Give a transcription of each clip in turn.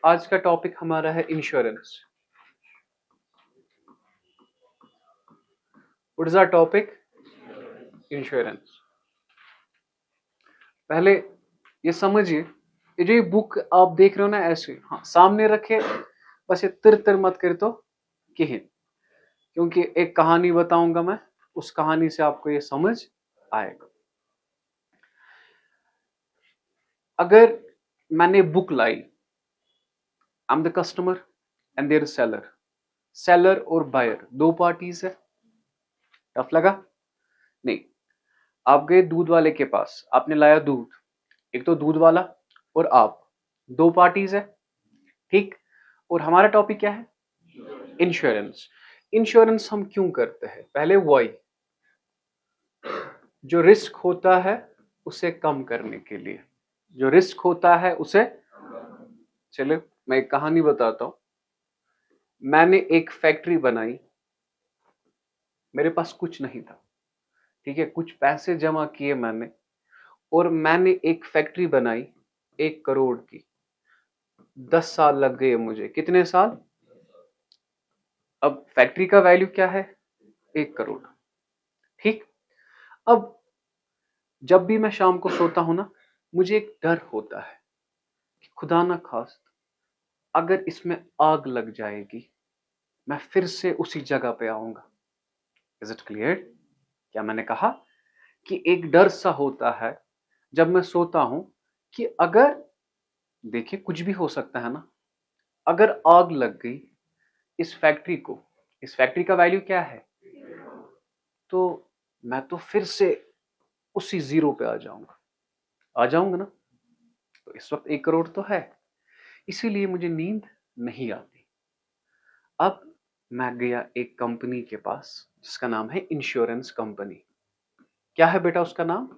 आज का टॉपिक हमारा है insurance. What is our topic? Insurance. पहले ये समझिए, ये जो ये बुक आप देख रहे हो ना, ऐसे हाँ सामने रखे, बस ये तिर तिर मत करे तो कहीं, क्योंकि एक कहानी बताऊंगा मैं, उस कहानी से आपको ये समझ आएगा। अगर मैंने बुक लाई, I am the customer and there seller, seller और बायर दो पार्टीज है। टफ लगा? नहीं। आप गए दूध वाले के पास, आपने लाया दूध, एक तो दूध वाला और आप, दो पार्टीज है, ठीक। और हमारा टॉपिक क्या है? इंश्योरेंस। इंश्योरेंस हम क्यों करते हैं? पहले वाई, जो रिस्क होता है उसे कम करने के लिए, जो रिस्क होता है उसे, चलो मैं एक कहानी बताता हूं। मैंने एक फैक्ट्री बनाई, मेरे पास कुछ नहीं था, ठीक है, कुछ पैसे जमा किए मैंने, और मैंने एक फैक्ट्री बनाई 1 करोड़ की। 10 साल लग गए मुझे। कितने साल? अब फैक्ट्री का वैल्यू क्या है? 1 करोड़, ठीक। अब जब भी मैं शाम को सोता हूं ना, मुझे एक डर होता है कि खुदा ना खास्त अगर इसमें आग लग जाएगी, मैं फिर से उसी जगह पे आऊंगा। Is it clear? क्या मैंने कहा कि एक डर सा होता है जब मैं सोता हूं कि अगर, देखिए कुछ भी हो सकता है ना, अगर आग लग गई इस फैक्ट्री को, इस फैक्ट्री का वैल्यू क्या है, तो मैं तो फिर से उसी जीरो पे आ जाऊंगा, आ जाऊंगा ना। तो इस वक्त 1 करोड़ तो है, इसीलिए मुझे नींद नहीं आती। अब मैं गया एक कंपनी के पास जिसका नाम है इंश्योरेंस कंपनी। क्या है बेटा उसका नाम?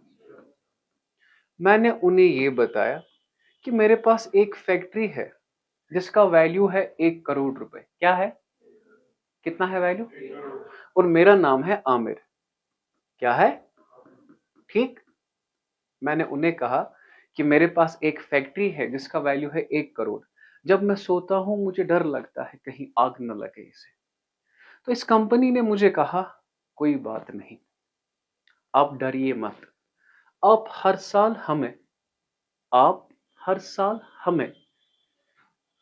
मैंने उन्हें ये बताया कि मेरे पास एक फैक्ट्री है जिसका वैल्यू है 1 करोड़ रुपए। क्या है? कितना है वैल्यू? और मेरा नाम है आमिर। क्या है? ठीक। मैंने उन्हें कहा कि मेरे पास एक फैक्ट्री है जिसका वैल्यू है 1 करोड़। जब मैं सोता हूं मुझे डर लगता है कहीं आग न लगे इसे। तो इस कंपनी ने मुझे कहा कोई बात नहीं, आप डरिए मत, आप हर साल हमें, आप हर साल हमें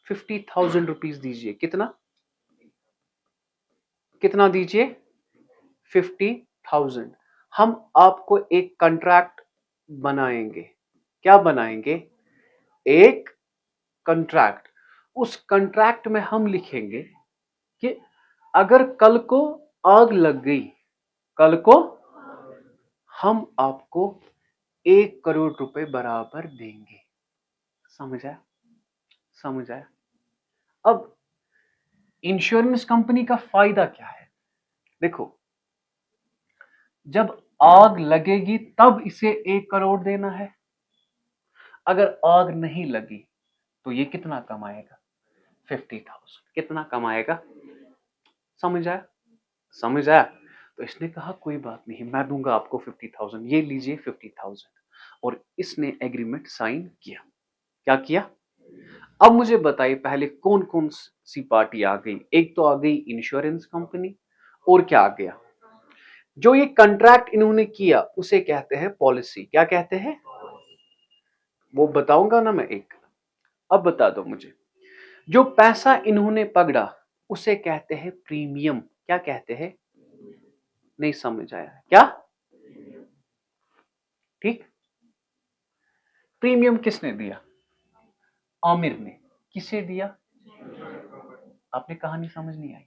50,000 रुपीज दीजिए। कितना? कितना दीजिए? 50,000। हम आपको एक कॉन्ट्रैक्ट बनाएंगे। क्या बनाएंगे? एक कॉन्ट्रैक्ट। उस कॉन्ट्रैक्ट में हम लिखेंगे कि अगर कल को आग लग गई, कल को हम आपको 1 करोड़ रुपए बराबर देंगे। समझ आया? समझ आया? अब इंश्योरेंस कंपनी का फायदा क्या है? देखो, जब आग लगेगी तब इसे 1 करोड़ देना है। अगर आग नहीं लगी तो ये कितना कमाएगा? 50,000। कितना कमाएगा? समझ आया? समझ आया? तो इसने कहा कोई बात नहीं, मैं दूंगा आपको 50,000, ये लीजिए 50,000। और इसने एग्रीमेंट साइन किया। क्या किया? अब मुझे बताइए पहले कौन कौन सी पार्टी आ गई? एक तो आ गई इंश्योरेंस कंपनी, और क्या आ गया? जो ये कॉन्ट्रैक्ट इन्होंने किया उसे कहते हैं पॉलिसी। क्या कहते हैं? वो बताऊंगा ना मैं एक। अब बता दो मुझे, जो पैसा इन्होंने पकड़ा उसे कहते हैं प्रीमियम। क्या कहते हैं? नहीं समझ आया क्या? ठीक। प्रीमियम किसने दिया? आमिर ने। किसे दिया? आपने कहानी समझ नहीं आई?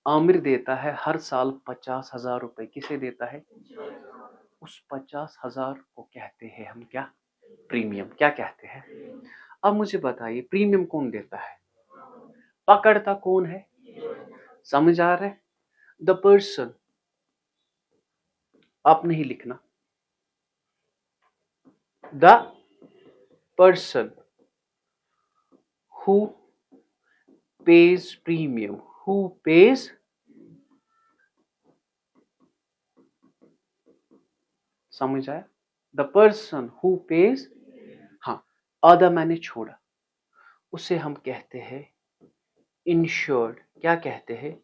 आमिर देता है हर साल 50,000 रुपए। किसे देता है? उस 50,000 को कहते हैं हम क्या? प्रीमियम। क्या कहते हैं? अब मुझे बताइए प्रीमियम कौन देता है? पकड़ता कौन है? समझ आ रहा है? The person. आप नहीं लिखना, the person who pays premium, who pays, समझ आया? The person who page. हाँ, आधा मैंने छोड़ा, उसे हम कहते हैं इंश्योर्ड। क्या कहते हैं?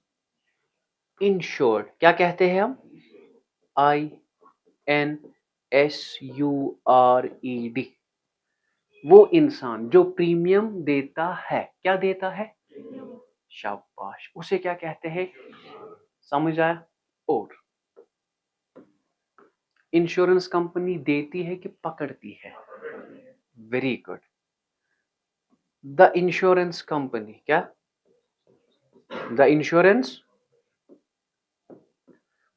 इंश्योर्ड। क्या कहते हैं हम? INSURED। वो इंसान जो प्रीमियम देता है। क्या देता है? शाबाश। उसे क्या कहते हैं? समझ आया? और इंश्योरेंस कंपनी देती है कि पकड़ती है? Very good. The insurance company क्या? The insurance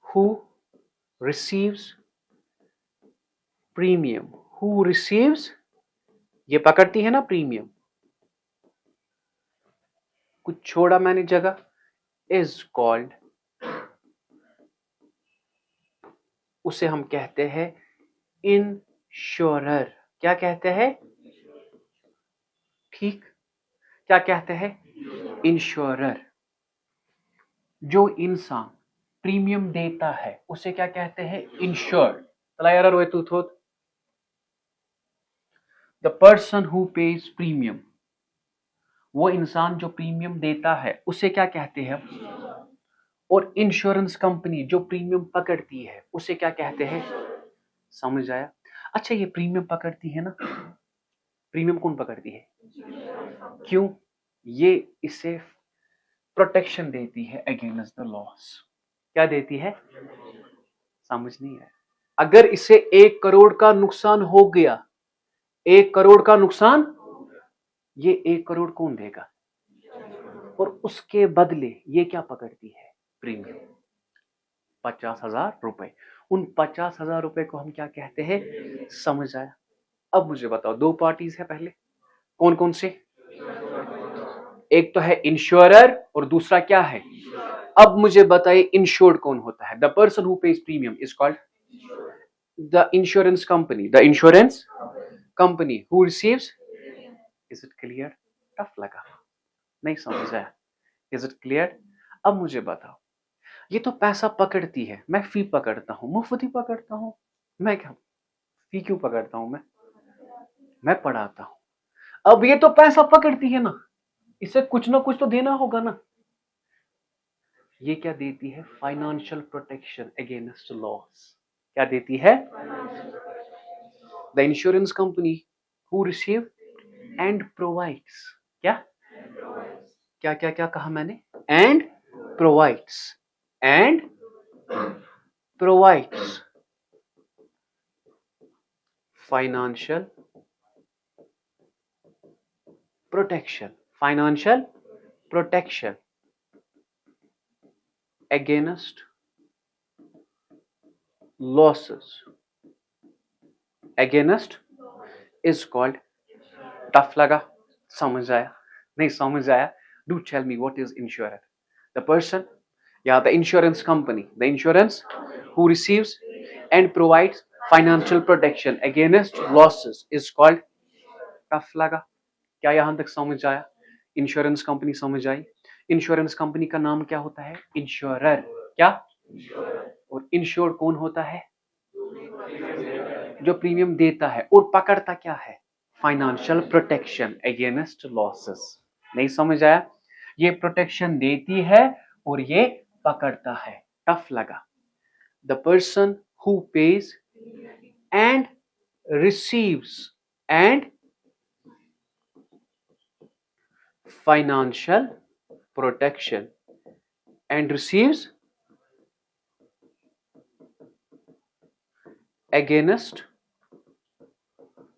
who receives premium. Who receives, ये पकड़ती है ना प्रीमियम, कुछ छोड़ा मैंने जगह, इज कॉल्ड, उसे हम कहते हैं इंश्योरर। क्या कहते हैं? ठीक, क्या कहते हैं? इंश्योरर। जो इंसान प्रीमियम देता है उसे क्या कहते हैं? इंश्योर्ड। चला यार रोए तू थोत। The person who pays premium, वो इंसान जो प्रीमियम देता है उसे क्या कहते हैं? और इंश्योरेंस कंपनी जो प्रीमियम पकड़ती है उसे क्या कहते हैं? समझ आया? अच्छा, ये प्रीमियम पकड़ती है ना, प्रीमियम कौन पकड़ती है? क्यों? ये इसे प्रोटेक्शन देती है अगेंस्ट द लॉस। क्या देती है? समझ नहीं आया? अगर इसे 1 करोड़ का नुकसान हो गया, 1 करोड़ का नुकसान, ये 1 करोड़ कौन देगा? और उसके बदले ये क्या पकड़ती है? प्रीमियम। 50,000 रुपए। उन 50,000 रुपए को हम क्या कहते हैं? समझ आया? अब मुझे बताओ, 2 पार्टीज है पहले, कौन कौन से? एक तो है इंश्योरर और दूसरा क्या है? अब मुझे बताइए इंश्योर्ड कौन होता है? The person who pays premium is called the insurance company. The insurance company who receives. Is it clear? Tough लगा? नहीं समझ आया? Is it clear? अब मुझे बताओ, ये तो पैसा पकड़ती है, मैं फी पकड़ता हूं, मुफ्त ही पकड़ता हूं। मैं क्या फी क्यों पकड़ता हूं? मैं पढ़ाता हूं। अब ये तो पैसा पकड़ती है ना, इसे कुछ ना कुछ तो देना होगा ना। ये क्या देती है? Financial protection against loss. क्या देती है? The insurance company who receive and provides. क्या क्या क्या क्या कहा मैंने? And provides. And provides financial protection. Financial protection against losses against is called। Tough लगा? समझ आया? नहीं समझ आया? Do tell me what is insurer? The person, yeah, the insurance company, the insurance who receives and provides financial protection against losses is called। Tough लगा? क्या यहां तक समझ आया? इंश्योरेंस कंपनी समझ आई? इंश्योरेंस कंपनी का नाम क्या होता है? इंश्योरर। क्या? और इंश्योर कौन होता है? जो प्रीमियम देता है और पकड़ता क्या है? Financial protection against losses. नहीं समझ आया? ये प्रोटेक्शन देती है और ये पकड़ता है। टफ लगा? The person who page and receives and financial protection and receives against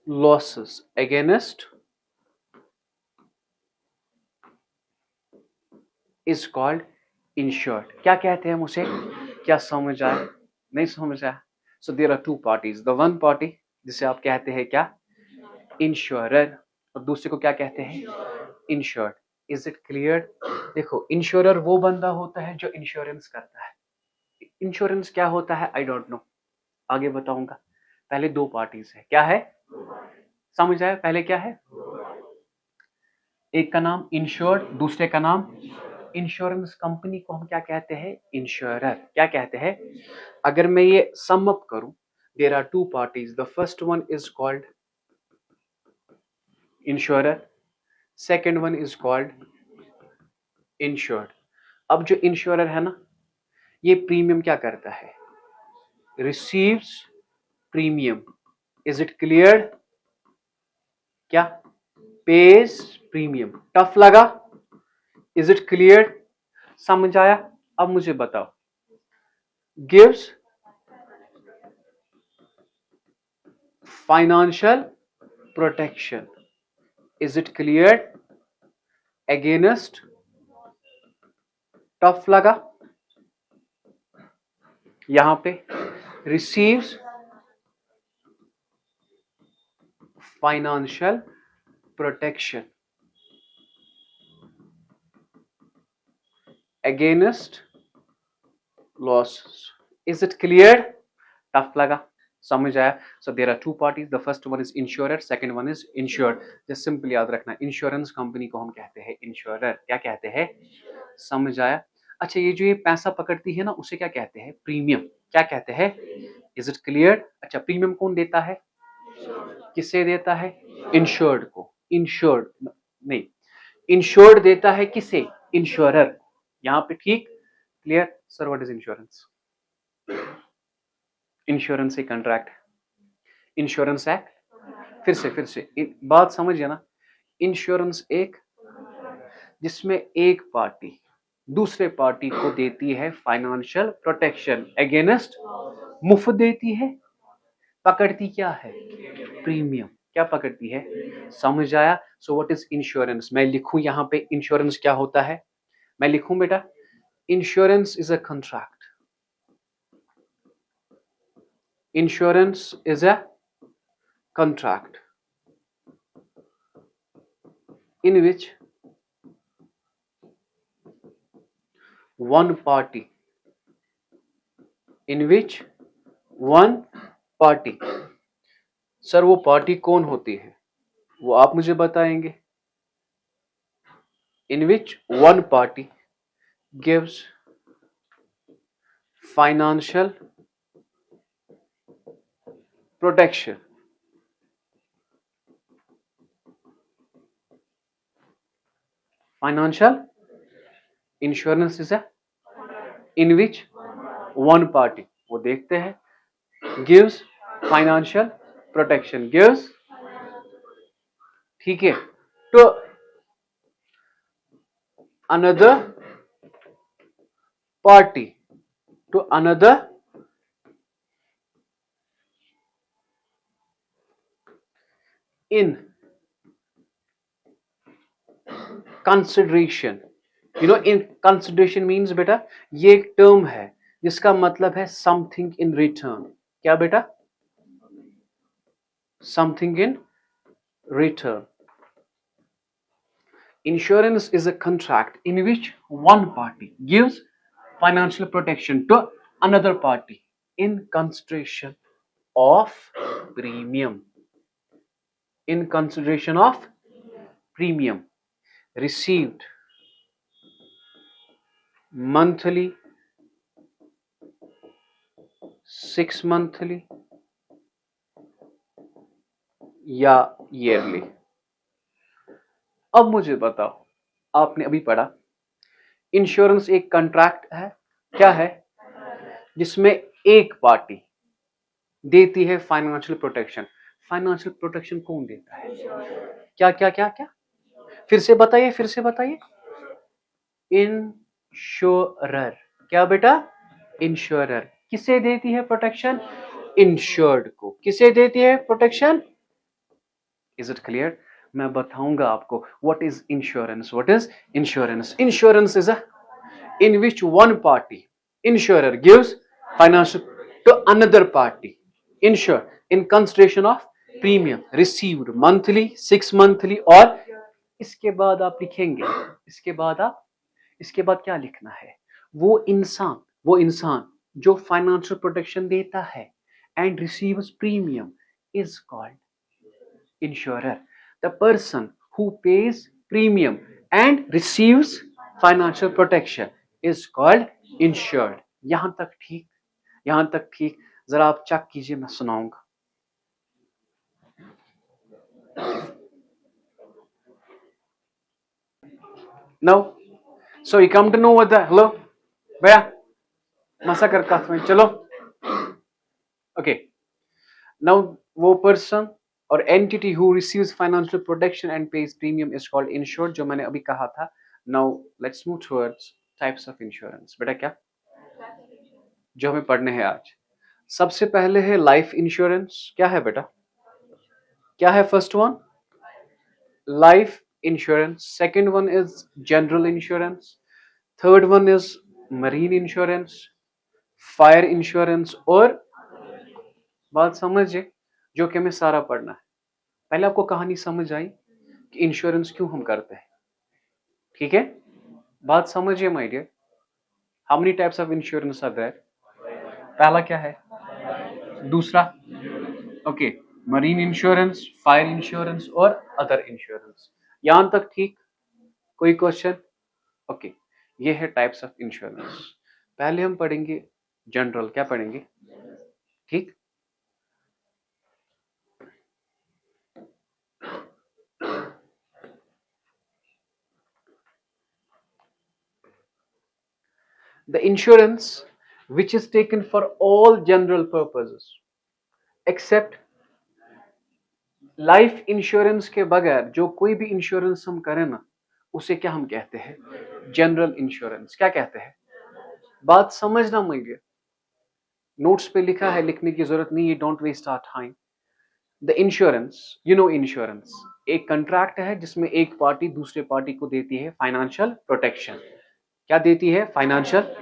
losses against is called insured। क्या कहते हैं हम उसे? क्या समझ आया? नहीं समझ आया? So there are two parties, the one party जिसे आप कहते हैं क्या? इंश्योरर, और दूसरे को क्या कहते हैं? इंश्योर्ड। Is it clear? देखो, इंश्योरर वो बंदा होता है जो इंश्योरेंस करता है। इंश्योरेंस क्या होता है? आई डोंट नो, आगे बताऊंगा। पहले 2 पार्टीज है। क्या है? समझ आया? पहले क्या है? एक का नाम इंश्योर्ड, दूसरे का नाम इंश्योरेंस कंपनी को हम क्या कहते हैं? इंश्योरर। क्या कहते हैं? अगर मैं ये सम अप करूं, there are 2 parties. The first one is called insurer, second one is called insured. अब जो इंश्योरर है ना, ये प्रीमियम क्या करता है? Receives premium. Is it clear? क्या? Pays premium. टफ लगा? Is it clear? समझ आया? अब मुझे बताओ, gives financial protection. Is it clear? Against, tough लगा? यहां पे receives financial protection against losses. Is it clear? Tough लगा? समझ आया? So there are two parties, the first one is insurer, second one is insured. Just simple याद रखना, insurance company को हम कहते हैं इंश्योरर। क्या कहते हैं? समझ आया? अच्छा, ये जो ये पैसा पकड़ती है ना, उसे क्या कहते हैं? प्रीमियम। क्या कहते हैं? Is it clear? अच्छा, प्रीमियम कौन देता है? किसे देता है? इंश्योर्ड को। इंश्योर्ड नहीं, इंश्योर्ड देता है किसे? इंश्योरर। यहां पे ठीक clear? Sir what is insurance? Insurance एक कॉन्ट्रैक्ट, इंश्योरेंस एक्ट। फिर से बात समझिए ना, इंश्योरेंस एक जिसमें एक पार्टी दूसरे पार्टी को देती है फाइनेंशियल प्रोटेक्शन अगेंस्ट, मुफ्त देती है, पकड़ती क्या है? प्रीमियम। क्या पकड़ती है? समझ आया? So what is insurance? मैं लिखूं यहां पे इंश्योरेंस क्या होता है? मैं लिखूं बेटा, insurance is a contract. Insurance is a contract in which one party, sir वो पार्टी कौन होती है? वो आप मुझे बताएंगे। In which one party gives financial protection financial insurance is a in which one party, वो देखते हैं, gives financial protection, gives, ठीक है, तो another party to another in consideration। you know in consideration means बेटा, ये एक टर्म है जिसका मतलब है समथिंग इन रिटर्न। क्या बेटा? Something in return. Insurance is a contract in which one party gives financial protection to another party in consideration of premium. In consideration of premium received monthly, 6 monthly या yearly। अब मुझे बताओ, आपने अभी पढ़ा insurance एक कॉन्ट्रैक्ट है, क्या है? जिसमें एक पार्टी देती है फाइनेंशियल प्रोटेक्शन। फाइनेंशियल प्रोटेक्शन कौन देता है? क्या क्या क्या क्या? फिर से बताइए। इंश्योरर। क्या बेटा? इंश्योरर। किसे देती है प्रोटेक्शन? इंश्योर्ड को। किसे देती है प्रोटेक्शन? Is it clear? मैं बताऊंगा आपको what is insurance. What is insurance? Insurance is a in which one party, insurer, gives financial to another party, insure in consideration of premium received monthly, 6 monthly, और इसके बाद आप लिखेंगे, इसके बाद क्या लिखना है? वो इंसान जो फाइनेंशियल प्रोटेक्शन देता है and receives premium is called insurer. The person who pays premium and receives financial protection is called insured. यहां तक ठीक? जरा आप चेक कीजिए, मैं सुनाऊंगा। No. So you come to know what the hello, भैया मसा कर काथ में चलो. Okay. Now वो person or entity who receives financial protection and pays premium is called insured, जो मैंने अभी कहा था. Now let's move towards types of insurance. बेटा क्या जो हमें पढ़ने हैं आज? सबसे पहले है लाइफ इंश्योरेंस. क्या है बेटा? क्या है first one? Life insurance. Second one is general insurance. Third one is marine insurance, fire insurance और बात समझिए जो कि हमें सारा पढ़ना है. पहले आपको कहानी समझ आई कि इंश्योरेंस क्यों हम करते हैं. ठीक है, बात समझिए my dear. How many types of insurance are there? पहला क्या है? दूसरा okay, marine insurance, fire insurance और अदर इंश्योरेंस. यहां तक ठीक? कोई क्वेश्चन? ओके, ये है टाइप्स ऑफ इंश्योरेंस. पहले हम पढ़ेंगे जनरल. क्या पढ़ेंगे? ठीक. The insurance which is taken for all general purposes except life insurance के बगैर जो कोई भी इंश्योरेंस हम करें ना, उसे क्या हम कहते हैं? General insurance. क्या कहते हैं? बात समझना मुझे. नोट्स पे लिखा है, लिखने की जरूरत नहीं है. Don't waste our time. The insurance, you know insurance एक कंट्रैक्ट है जिसमें एक पार्टी दूसरे पार्टी को देती है फाइनेंशियल प्रोटेक्शन. क्या देती है? फाइनेंशियल.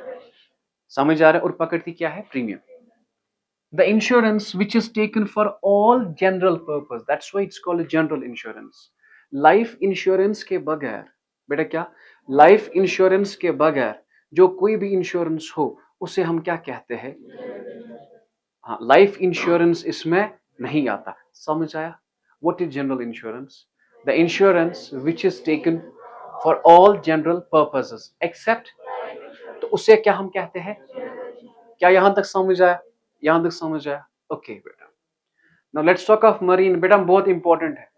समझ आ रहा है? और पकड़ती क्या है? Premium. The insurance which is taken for all general purpose, that's why it's called a general insurance. Life insurance के बगैर बेटा क्या? लाइफ इंश्योरेंस के बगैर जो कोई भी इंश्योरेंस हो उसे हम क्या कहते हैं? हाँ, लाइफ इंश्योरेंस इसमें नहीं आता. समझ आया? What is general insurance? The insurance which is taken for all general purposes except, तो उसे क्या हम कहते हैं? क्या यहां तक समझ आया? यहां तक समझ आया? ओके बेटा. Now let's talk of marine. बेटा बहुत इंपॉर्टेंट है.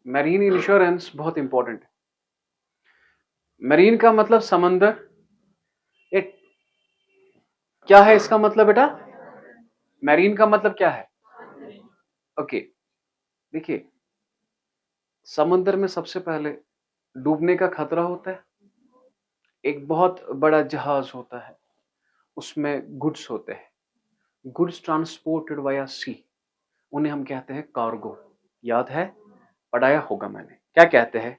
मरीन इंश्योरेंस बहुत इंपॉर्टेंट है. मरीन का मतलब समंदर. एक क्या है इसका मतलब बेटा? मरीन का मतलब क्या है? ओके, देखिए समंदर में सबसे पहले डूबने का खतरा होता है. एक बहुत बड़ा जहाज होता है, उसमें गुड्स होते हैं. गुड्स ट्रांसपोर्टेड वाया सी, उन्हें हम कहते हैं कार्गो. याद है? पढ़ाया होगा मैंने. क्या कहते हैं?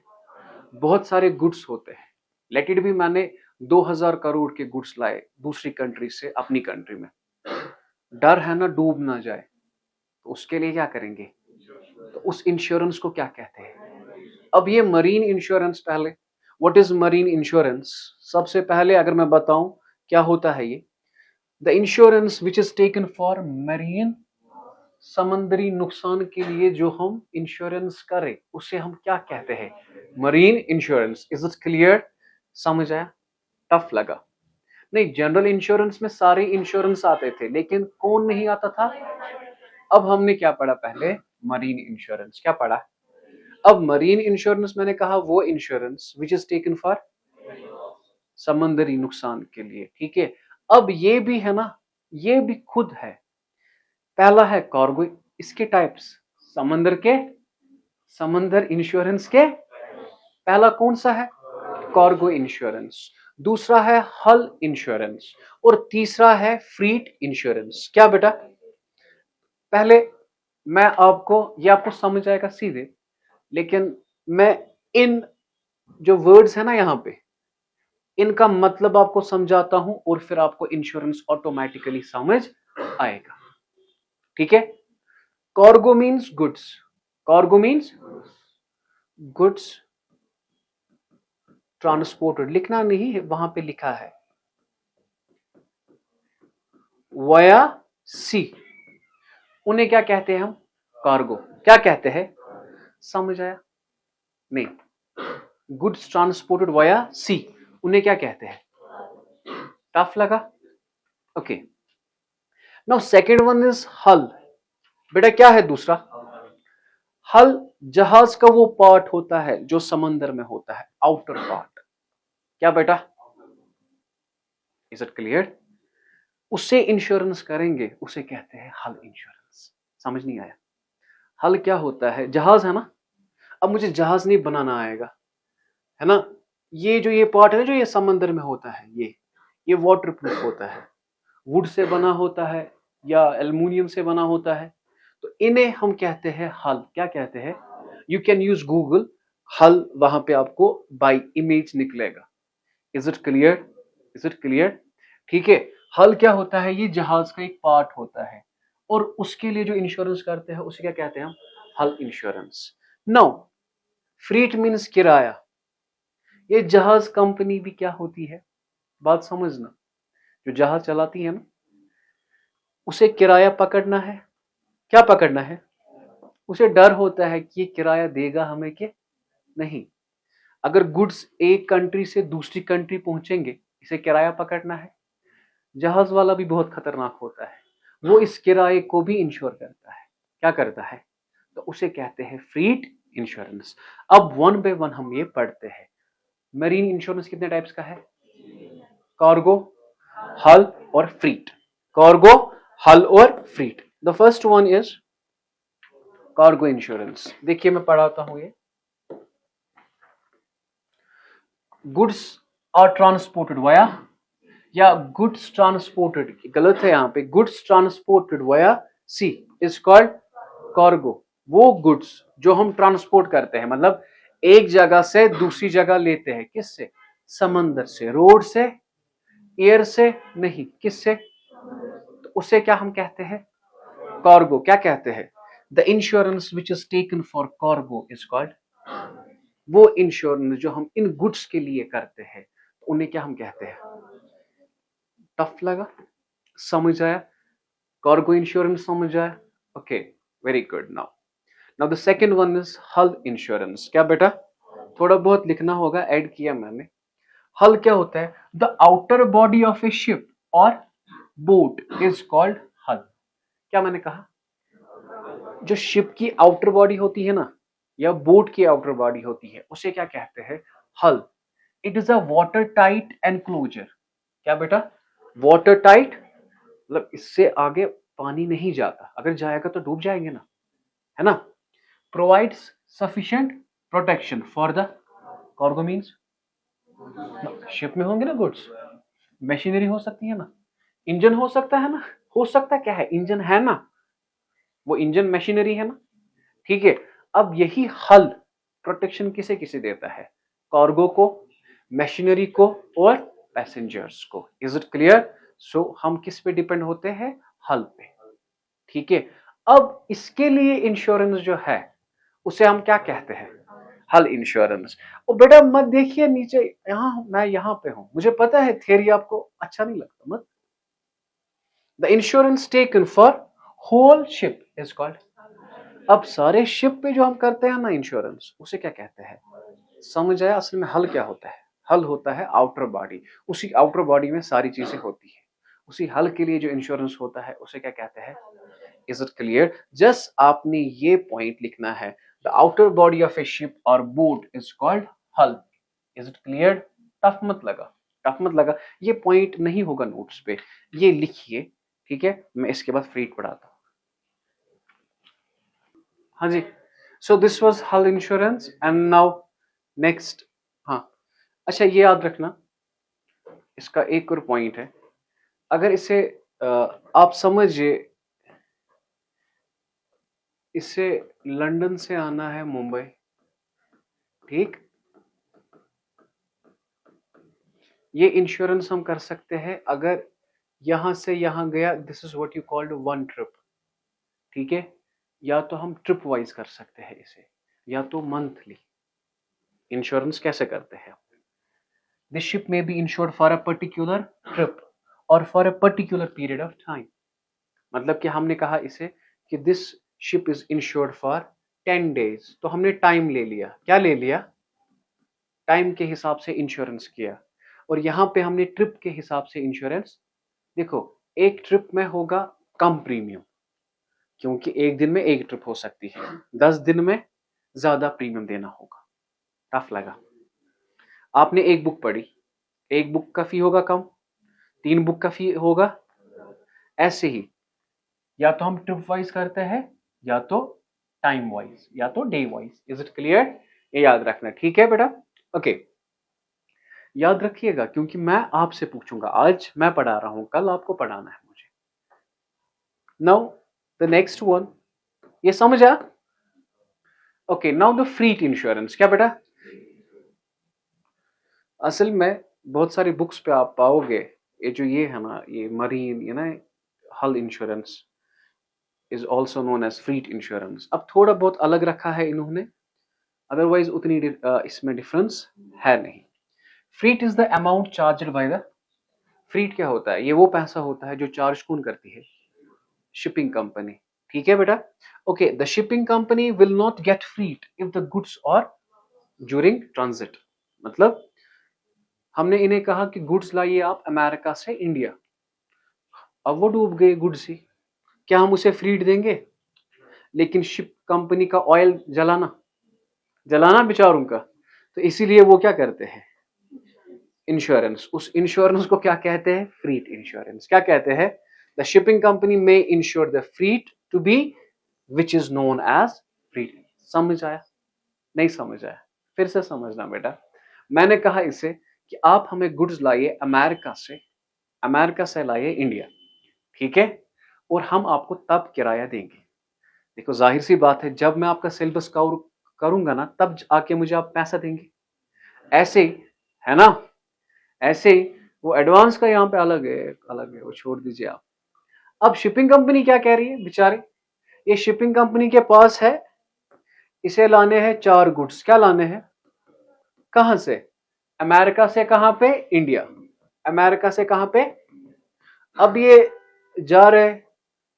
बहुत सारे गुड्स होते हैं. लेट इट भी मैंने 2000 करोड़ के गुड्स लाए दूसरी कंट्री से अपनी कंट्री में. डर है ना डूब ना जाए, तो उसके लिए क्या करेंगे? तो उस इंश्योरेंस को क्या कहते हैं? अब ये मरीन इंश्योरेंस. पहले व्हाट इज मरीन इंश्योरेंस? सबसे पहले अगर मैं बताऊं क्या होता है ये, the insurance which is taken for marine, समंदरी नुकसान के लिए जो हम इंश्योरेंस करें उसे हम क्या कहते हैं? Marine insurance. Is it clear? समझ आया? टफ लगा? नहीं, जनरल इंश्योरेंस में सारे इंश्योरेंस आते थे, लेकिन कौन नहीं आता था? अब हमने क्या पढ़ा? पहले मरीन इंश्योरेंस. क्या पढ़ा? अब मरीन इंश्योरेंस मैंने कहा वो insurance which is taken for समंदरी नुकसान के लिए. ठीक है. अब ये भी है ना, ये भी खुद है. पहला है कार्गो. इसके टाइप्स समंदर इंश्योरेंस के पहला कौन सा है? Cargo insurance. दूसरा है हल इंश्योरेंस और तीसरा है फ्लीट इंश्योरेंस. क्या बेटा? पहले मैं आपको, ये आपको समझ आएगा सीधे, लेकिन मैं इन जो वर्ड्स है ना यहां पे, इनका मतलब आपको समझाता हूं और फिर आपको इंश्योरेंस ऑटोमेटिकली समझ आएगा. ठीक है. Cargo means goods. Cargo means goods transported. लिखना नहीं है, वहां पे लिखा है वाया सी. उन्हें क्या कहते हैं हम? कार्गो. क्या कहते हैं? समझ आया? नहीं, गुड्स ट्रांसपोर्टेड वाया सी, उन्हें क्या कहते हैं? टफ लगा? Okay. Now second one is हल. बेटा क्या है दूसरा? हल जहाज का वो पार्ट होता है जो समंदर में होता है, आउटर पार्ट। क्या बेटा, इज इट क्लियर? उससे इंश्योरेंस करेंगे, उसे कहते हैं हल इंश्योरेंस। समझ नहीं आया? हल क्या होता है? जहाज है ना। अब मुझे जहाज नहीं बनाना आएगा, है ना। ये जो ये पार्ट है ना, जो ये समंदर में होता है, ये वाटर प्रूफ होता है, वुड से बना होता है या एल्युमिनियम से बना होता है। तो इन्हें हम कहते हैं हल। क्या कहते हैं? यू कैन यूज गूगल हल, वहां पे आपको बाय इमेज निकलेगा। Is it clear? Is it clear? ठीक है। हल क्या होता है? ये जहाज का एक पार्ट होता है, और उसके लिए जो इंश्योरेंस करते हैं उसे क्या कहते हैं हम? हल इंश्योरेंस। नाउ फ्रीट मीन्स किराया। ये जहाज कंपनी भी क्या होती है? बात समझना। जो जहाज चलाती है ना, उसे किराया पकड़ना है। क्या पकड़ना है? उसे डर होता है कि ये किराया देगा हमें कि नहीं। अगर गुड्स एक कंट्री से दूसरी कंट्री पहुंचेंगे, इसे किराया पकड़ना है। जहाज वाला भी बहुत खतरनाक होता है, वो इस किराए को भी इंश्योर करता है। क्या करता है? तो उसे कहते हैं फ्रीट इंश्योरेंस। अब वन बाय वन हम ये पढ़ते हैं। मरीन इंश्योरेंस कितने टाइप्स का है? कार्गो, हल और फ्रीट। कार्गो, हल और freight. The first one is cargo insurance. देखिए मैं पढ़ाता हूं ये। गुड्स आर ट्रांसपोर्टेड वाया, या गुड्स ट्रांसपोर्टेड, गलत है यहां पे, goods transported via sea is called cargo. वो गुड्स जो हम ट्रांसपोर्ट करते हैं, मतलब एक जगह से दूसरी जगह लेते हैं, किससे? समंदर से, रोड से, एयर से नहीं, किससे? तो उसे क्या हम कहते हैं? कार्गो। क्या कहते हैं? The insurance which is taken for cargo is called, वो इंश्योरेंस जो हम इन गुड्स के लिए करते हैं, उन्हें क्या हम कहते हैं? टफ लगा? समझ आया? कार्गो इंश्योरेंस समझ आया? Okay, very good. Now the second one is हल इंश्योरेंस। क्या बेटा? थोड़ा बहुत लिखना होगा, ऐड किया मैंने। हल क्या होता है? The outer body of A ship और बोट इज कॉल्ड हल। क्या मैंने कहा? जो शिप की आउटर बॉडी होती है ना, या बोट की आउटर बॉडी होती है, उसे क्या कहते हैं? हल। It is a water tight enclosure. क्या बेटा? वाटर टाइट, मतलब इससे आगे पानी नहीं जाता, अगर जाएगा तो डूब जाएंगे ना, है ना। Provides sufficient protection for the cargo means, ship में होंगे ना गुड्स, मशीनरी हो सकती है ना, इंजन हो सकता है ना, हो सकता क्या है, इंजन है ना, वो इंजन मशीनरी है ना। ठीक है। अब यही हल प्रोटेक्शन किसे किसे देता है? कार्गो को, मशीनरी को और पैसेंजर्स को। Is it clear? सो हम किस पे डिपेंड होते हैं? हल पे। ठीक है। अब इसके लिए इंश्योरेंस जो है उसे हम क्या कहते हैं? हल इंश्योरेंस। और बेटा मत देखिए नीचे, यहां मैं यहां पे हूं, मुझे पता है थियरी आपको अच्छा नहीं लगता, मत। The insurance taken for whole ship is called, अब सारे शिप पे जो हम करते हैं ना इंश्योरेंस, उसे क्या कहते हैं? समझ आया? असल में हल क्या होता है? हल होता है आउटर बॉडी। उसी आउटर बॉडी में सारी चीजें होती है। उसी हल के लिए जो इंश्योरेंस होता है उसे क्या कहते हैं? Is it clear? जस्ट आपने ये पॉइंट लिखना है, the outer body of A ship और बोट इज कॉल्ड हल। Is it clear? टफ मत लगा, टफ मत लगा। ये पॉइंट नहीं होगा नोट्स पे, ये लिखिए। ठीक है, मैं इसके बाद फ्रीट पढ़ाता हूं। हाँ जी। सो दिस वाज हल इंश्योरेंस एंड नाउ नेक्स्ट। हाँ, अच्छा ये याद रखना, इसका एक और पॉइंट है। अगर इसे आप समझिए, इसे लंदन से आना है मुंबई, ठीक। ये इंश्योरेंस हम कर सकते हैं अगर यहां से यहां गया, this is what you called one trip. ठीक है। या तो हम ट्रिप वाइज कर सकते हैं इसे, या तो मंथली। इंश्योरेंस कैसे करते हैं? This ship may be insured for a particular trip और for a particular period of time. मतलब कि हमने कहा इसे कि this ship is insured for 10 days, तो हमने टाइम ले लिया। क्या ले लिया? टाइम के हिसाब से इंश्योरेंस किया। और यहां पे हमने ट्रिप के हिसाब से इंश्योरेंस। देखो, एक ट्रिप में होगा कम प्रीमियम, क्योंकि एक दिन में एक ट्रिप हो सकती है, 10 दिन में ज्यादा प्रीमियम देना होगा। टफ लगा। आपने एक बुक पढ़ी, एक बुक का फी होगा कम, 3 बुक का फी होगा। ऐसे ही या तो हम ट्रिप वाइज करते हैं, या तो टाइम वाइज, या तो day wise. Is it clear? ये याद रखना, ठीक है बेटा? ओके, याद रखिएगा, क्योंकि मैं आपसे पूछूंगा। आज मैं पढ़ा रहा हूं, कल आपको पढ़ाना है मुझे। नाउ द नेक्स्ट वन, ये समझ आ? Okay, now the fleet insurance. क्या बेटा? असल में बहुत सारी बुक्स पे आप पाओगे ये जो ये है ना, ये मरीन, ये ना, hull insurance is also known as fleet insurance. अब थोड़ा बहुत अलग रखा है इन्होंने, अदरवाइज उतनी इसमें डिफरेंस है नहीं। Fleet is the amount charged by the, fleet क्या होता है? ये वो पैसा होता है जो चार्ज कौन करती है? Shipping company. ठीक है बेटा? Okay, the shipping company will not gate fleet if the goods और ड्यूरिंग ट्रांजिट। मतलब हमने इन्हें कहा कि गुड्स लाइए आप अमेरिका से इंडिया, अब वो डूब गए गुड्स ही, क्या हम उसे फ्लीट देंगे? लेकिन शिप कंपनी का ऑयल जलाना बेचारों का, तो इसीलिए वो क्या करते हैं? इंश्योरेंस। उस इंश्योरेंस को क्या कहते हैं? Fleet insurance. क्या कहते हैं? The shipping company may insure the fleet to be which is known as fleet. समझ आया? नहीं समझ आया? फिर से समझना बेटा। मैंने कहा इसे कि आप हमें गुड्स लाइए अमेरिका से लाइए इंडिया, ठीक है, और हम आपको तब किराया देंगे। देखो जाहिर सी बात है, जब मैं आपका सिलेबस कवर करूंगा ना, तब आके मुझे आप पैसा देंगे। ऐसे ही है ना? ऐसे ही वो एडवांस का यहाँ पे अलग है, वो छोड़ दीजिए आप। अब शिपिंग कंपनी क्या कह रही है बेचारे? ये शिपिंग कंपनी के पास है, इसे लाने हैं 4 गुड्स। क्या लाने हैं? कहां से? अमेरिका से। कहां पे? इंडिया। अमेरिका से कहां पे? अब ये जा रहे,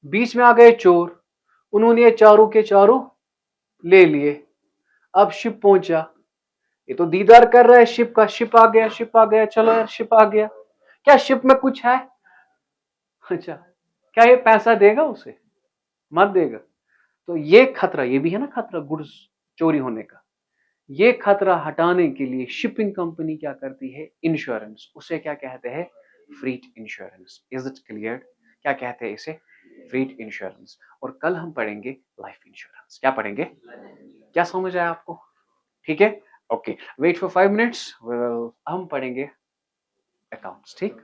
बीच में आ गए चोर, उन्होंने ये चारों के चारों ले लिए। अब शिप पहुंचा, ये तो दीदार कर रहा है शिप का, शिप आ गया, चलो यार शिप आ गया। क्या शिप में कुछ है? अच्छा, क्या ये पैसा देगा उसे? मत देगा। तो ये खतरा, ये भी है ना खतरा गुड्स चोरी होने का, ये खतरा हटाने के लिए शिपिंग कंपनी क्या करती है? इंश्योरेंस। उसे क्या कहते हैं? Fleet insurance. Is it clear? क्या कहते हैं इसे? Fleet insurance. और कल हम पढ़ेंगे लाइफ इंश्योरेंस। क्या पढ़ेंगे? क्या समझ आया आपको? ठीक है, ओके, वेट फॉर 5 मिनट्स, हम पढ़ेंगे अकाउंट्स। ठीक।